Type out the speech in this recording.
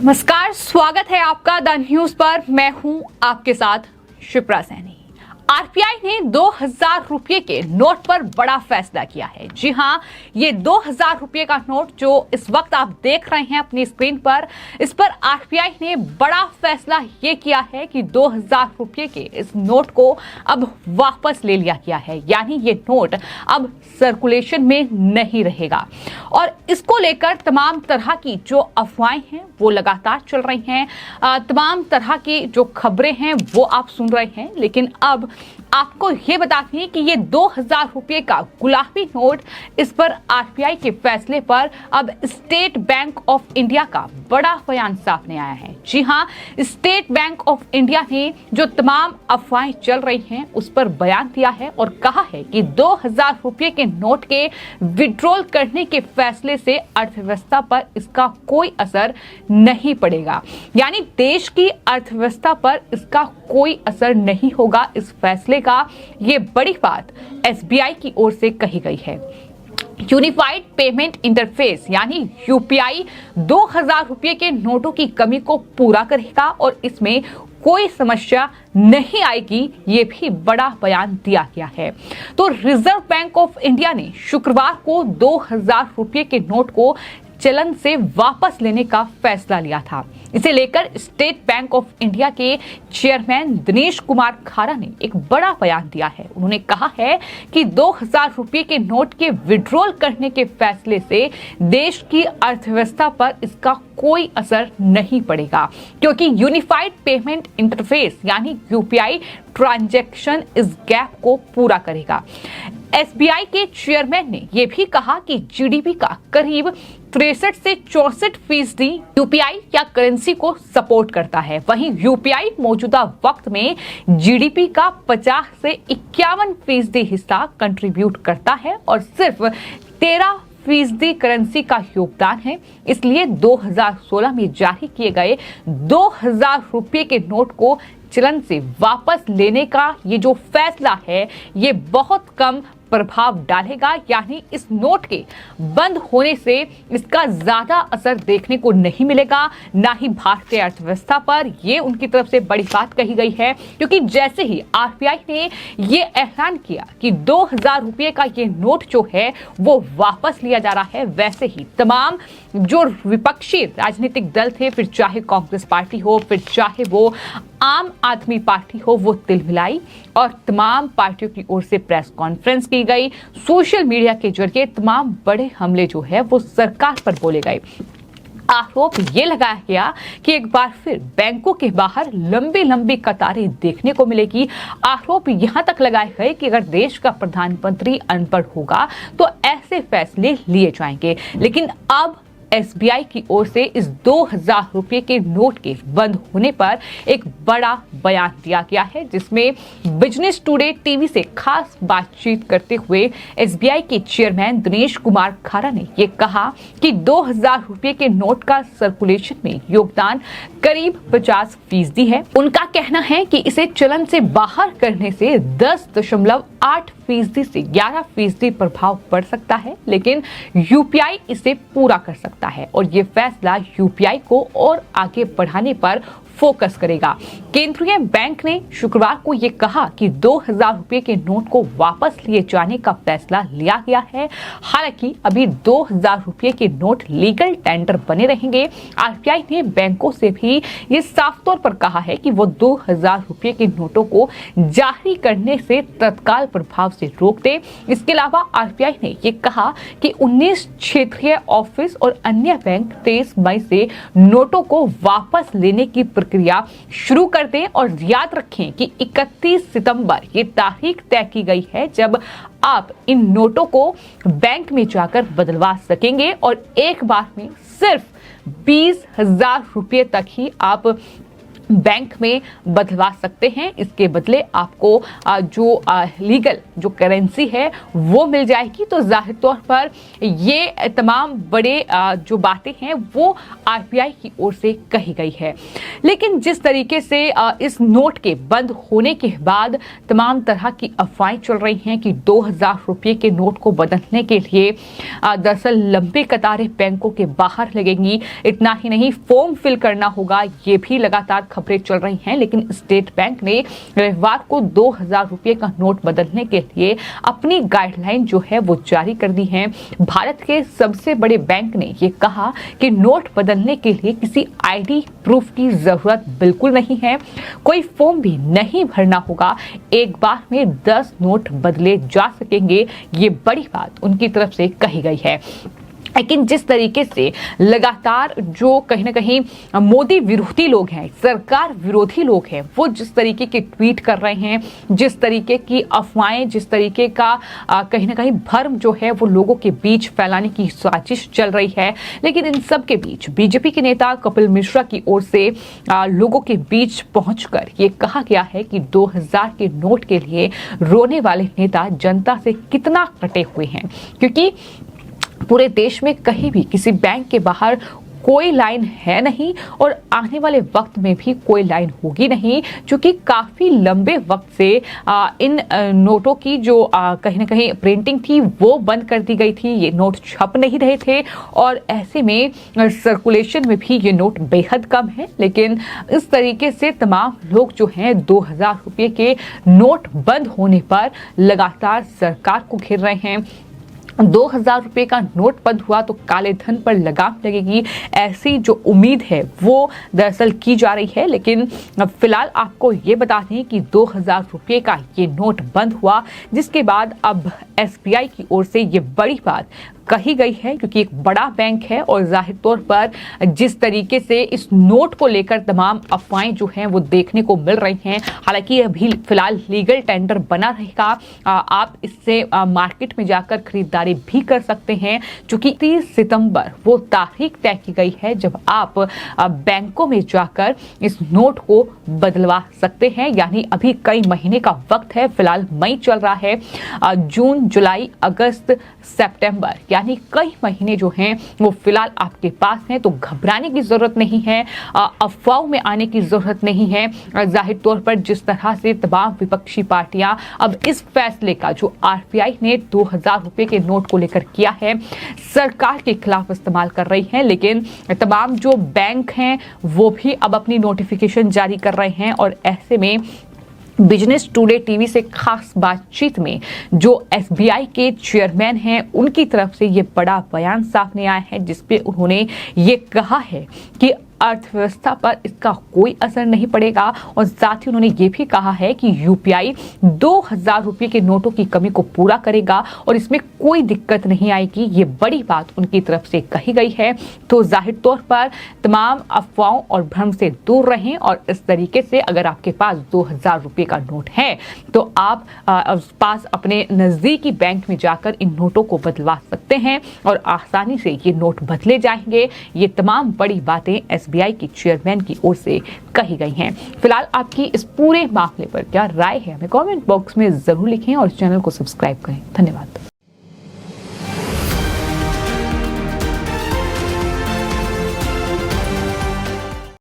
नमस्कार, स्वागत है आपका द न्यूज पर। मैं हूं आपके साथ शिप्रा सैनी। आरबीआई ने 2000 रुपए के नोट पर बड़ा फैसला किया है। जी हां, ये 2000 रुपए का नोट जो इस वक्त आप देख रहे हैं अपनी स्क्रीन पर, इस पर आरबीआई ने बड़ा फैसला ये किया है कि 2000 रुपए के इस नोट को अब वापस ले लिया गया है। यानी ये नोट अब सर्कुलेशन में नहीं रहेगा और इसको लेकर तमाम तरह की जो अफवाहें हैं वो लगातार चल रही हैं। तमाम तरह की जो खबरें हैं वो आप सुन रहे हैं, लेकिन अब आपको ये बताती है कि ये 2000 रुपए का गुलाबी नोट, इस पर आरबीआई के फैसले पर अब स्टेट बैंक ऑफ इंडिया का बड़ा बयान सामने आया है। जी हां, स्टेट बैंक ऑफ इंडिया ने जो तमाम अफवाहें चल रही हैं उस पर बयान दिया है और कहा है कि 2000 रुपए के नोट के विड्रॉल करने के फैसले से अर्थव्यवस्था पर इसका कोई असर नहीं पड़ेगा। यानी देश की अर्थव्यवस्था पर इसका कोई असर नहीं होगा। इस फैसले का ये बड़ी बात एसबीआई की ओर से कही गई है। यूनिफाइड पेमेंट इंटरफेस यानी यूपीआई 2000 रुपए के नोटों की कमी को पूरा करेगा और इसमें कोई समस्या नहीं आएगी, ये भी बड़ा बयान दिया गया है। तो रिजर्व बैंक ऑफ इंडिया ने शुक्रवार को 2000 रुपए के नोट को चलन से वापस लेने का फैसला लिया था। इसे लेकर स्टेट बैंक ऑफ इंडिया के चेयरमैन दिनेश कुमार खारा ने एक बड़ा बयान दिया है। उन्होंने कहा है कि 2000 रुपए के नोट के विड्रॉल करने के फैसले से देश की अर्थव्यवस्था पर इसका कोई असर नहीं पड़ेगा, क्योंकि यूनिफाइड पेमेंट इंटरफेस यानी यूपीआई ट्रांजैक्शन इस गैप को पूरा करेगा। एसबीआई के चेयरमैन ने यह भी कहा कि जीडीपी का करीब 63 से 64% यूपीआई या करेंसी को सपोर्ट करता है। वहीं यूपीआई मौजूदा वक्त में जीडीपी का 50 से 51% हिस्सा कंट्रीब्यूट करता है और सिर्फ 13% करेंसी का योगदान है। इसलिए 2016 में जारी किए गए 2000 रुपए के नोट को चलन से वापस लेने का ये जो फैसला है ये बहुत कम प्रभाव डालेगा। यानी इस नोट के बंद होने से इसका ज्यादा असर देखने को नहीं मिलेगा, ना ही भारतीय अर्थव्यवस्था पर। ये उनकी तरफ से बड़ी बात कही गई है, क्योंकि जैसे ही आरबीआई ने ये ऐलान किया कि 2000 रुपए का ये नोट जो है वो वापस लिया जा रहा है, वैसे ही तमाम जो विपक्षी राजनीतिक दल थे, फिर चाहे कांग्रेस पार्टी हो, फिर चाहे वो आम आदमी पार्टी हो, वो तिलमिलाई और तमाम पार्टियों की ओर से प्रेस कॉन्फ्रेंस की गई। सोशल मीडिया के जरिए तमाम बड़े हमले जो है वो सरकार पर बोले गए। आरोप ये लगाया गया कि एक बार फिर बैंकों के बाहर लंबी लंबी कतारें देखने को मिलेगी। आरोप यहां तक लगाए गए कि अगर देश का प्रधानमंत्री अनपढ़ होगा तो ऐसे फैसले लिए जाएंगे। लेकिन अब एसबीआई की ओर से इस 2000 रुपए के नोट के बंद होने पर एक बड़ा बयान दिया गया है, जिसमें बिजनेस टुडे टीवी से खास बातचीत करते हुए एसबीआई के चेयरमैन दिनेश कुमार खारा ने यह कहा कि 2000 रुपए के नोट का सर्कुलेशन में योगदान करीब 50% है। उनका कहना है कि इसे चलन से बाहर करने से 10.8% से 11% प्रभाव पड़ सकता है, लेकिन यूपीआई इसे पूरा कर सकता है और ये फैसला यूपीआई को और आगे बढ़ाने पर फोकस करेगा। केंद्रीय बैंक ने शुक्रवार को यह कहा कि 2000 रुपए के नोट को वापस लिए जाने का फैसला लिया गया है। हालांकि अभी 2000 रुपए के नोट लीगल टेंडर बने रहेंगे। आरबीआई ने बैंकों से भी ये साफ तौर पर कहा है कि वो 2000 रुपए के नोटों को जारी करने से तत्काल प्रभाव से रोक दे। इसके अलावा आरबीआई ने यह कहा कि 19 क्षेत्रीय ऑफिस और अन्य बैंक 23 मई से नोटों को वापस लेने की प्रक्रिया शुरू कर दें और याद रखें कि 31 सितंबर ये तारीख तय की गई है जब आप इन नोटों को बैंक में जाकर बदलवा सकेंगे और एक बार में सिर्फ 20,000 रुपए तक ही आप बैंक में बदलवा सकते हैं। इसके बदले आपको जो लीगल जो करेंसी है वो मिल जाएगी। तो जाहिर तौर पर ये तमाम बड़े जो बातें हैं वो आरबीआई की ओर से कही गई है। लेकिन जिस तरीके से इस नोट के बंद होने के बाद तमाम तरह की अफवाहें चल रही हैं कि 2000 रुपये के नोट को बदलने के लिए दरअसल लंबी कतारें बैंकों के बाहर लगेंगी। इतना ही नहीं, फॉर्म फिल करना होगा, ये भी लगातार खबरें चल रही हैं। लेकिन स्टेट बैंक ने रविवार को 2000 रुपये का नोट बदलने के लिए अपनी गाइडलाइन जो है वो जारी कर दी है। भारत के सबसे बड़े बैंक ने ये कहा कि नोट बदलने के लिए किसी आईडी प्रूफ की जरूरत बिल्कुल नहीं है, कोई फॉर्म भी नहीं भरना होगा, एक बार में 10 नोट बदले जा सकेंगे। ये बड़ी बात उनकी तरफ से कही गई है। लेकिन जिस तरीके से लगातार जो कहीं ना कहीं मोदी विरोधी लोग हैं, सरकार विरोधी लोग हैं, वो जिस तरीके के ट्वीट कर रहे हैं, जिस तरीके की अफवाहें, जिस तरीके का कहीं ना कहीं भ्रम जो है वो लोगों के बीच फैलाने की साजिश चल रही है। लेकिन इन सब के बीच बीजेपी के नेता कपिल मिश्रा की ओर से लोगों के बीच पहुंचकर ये कहा गया है कि 2000 के नोट के लिए रोने वाले नेता जनता से कितना कटे हुए हैं, क्योंकि पूरे देश में कहीं भी किसी बैंक के बाहर कोई लाइन है नहीं और आने वाले वक्त में भी कोई लाइन होगी नहीं, क्योंकि काफी लंबे वक्त से इन नोटों की जो कहीं ना कहीं प्रिंटिंग थी वो बंद कर दी गई थी। ये नोट छप नहीं रहे थे और ऐसे में सर्कुलेशन में भी ये नोट बेहद कम है। लेकिन इस तरीके से तमाम लोग जो हैं 2000 रुपये के नोट बंद होने पर लगातार सरकार को घेर रहे हैं। 2000 रुपये का नोट बंद हुआ तो काले धन पर लगाम लगेगी, ऐसी जो उम्मीद है वो दरअसल की जा रही है। लेकिन फिलहाल आपको ये बता दें कि 2000 रुपये का ये नोट बंद हुआ, जिसके बाद अब एसबीआई की ओर से ये बड़ी बात कही गई है, क्योंकि एक बड़ा बैंक है और जाहिर तौर पर जिस तरीके से इस नोट को लेकर तमाम अफवाहें जो हैं वो देखने को मिल रही हैं। हालांकि अभी फिलहाल लीगल टेंडर बना रहेगा, आप इससे मार्केट में जाकर खरीदारी भी कर सकते हैं। चूंकि 30 सितंबर वो तारीख तय की गई है जब आप बैंकों में जाकर इस नोट को बदलवा सकते हैं, यानी अभी कई महीने का वक्त है। फिलहाल मई चल रहा है, जून, जुलाई, अगस्त, सितंबर, यानी कई महीने जो हैं वो फिलहाल आपके पास हैं। तो घबराने की जरूरत नहीं है, अफवाहों में आने की जरूरत नहीं है। जाहिर तौर पर जिस तरह से तमाम विपक्षी पार्टियां अब इस फैसले का जो आरबीआई ने 2000 रुपये के नोट को लेकर किया है सरकार के खिलाफ इस्तेमाल कर रही हैं, लेकिन तमाम जो बैंक हैं वो भी अब अपनी नोटिफिकेशन जारी कर रहे हैं। और ऐसे में बिजनेस टुडे टीवी से खास बातचीत में जो एसबीआई के चेयरमैन हैं उनकी तरफ से ये बड़ा बयान सामने आया है, जिसपे उन्होंने ये कहा है कि अर्थव्यवस्था पर इसका कोई असर नहीं पड़ेगा। और साथ ही उन्होंने ये भी कहा है कि यूपीआई 2000 रुपये के नोटों की कमी को पूरा करेगा और इसमें कोई दिक्कत नहीं आएगी। ये बड़ी बात उनकी तरफ से कही गई है। तो जाहिर तौर पर तमाम अफवाहों और भ्रम से दूर रहें और इस तरीके से अगर आपके पास 2000 रुपये का नोट है तो आप पास अपने नजदीकी बैंक में जाकर इन नोटों को बदलवा सकते हैं और आसानी से ये नोट बदले जाएंगे। ये तमाम बड़ी बातें एसबीआई की चेयरमैन की ओर से कही गई हैं। फिलहाल आपकी इस पूरे मामले पर क्या राय है हमें कमेंट बॉक्स में जरूर लिखें और चैनल को सब्सक्राइब करें। धन्यवाद।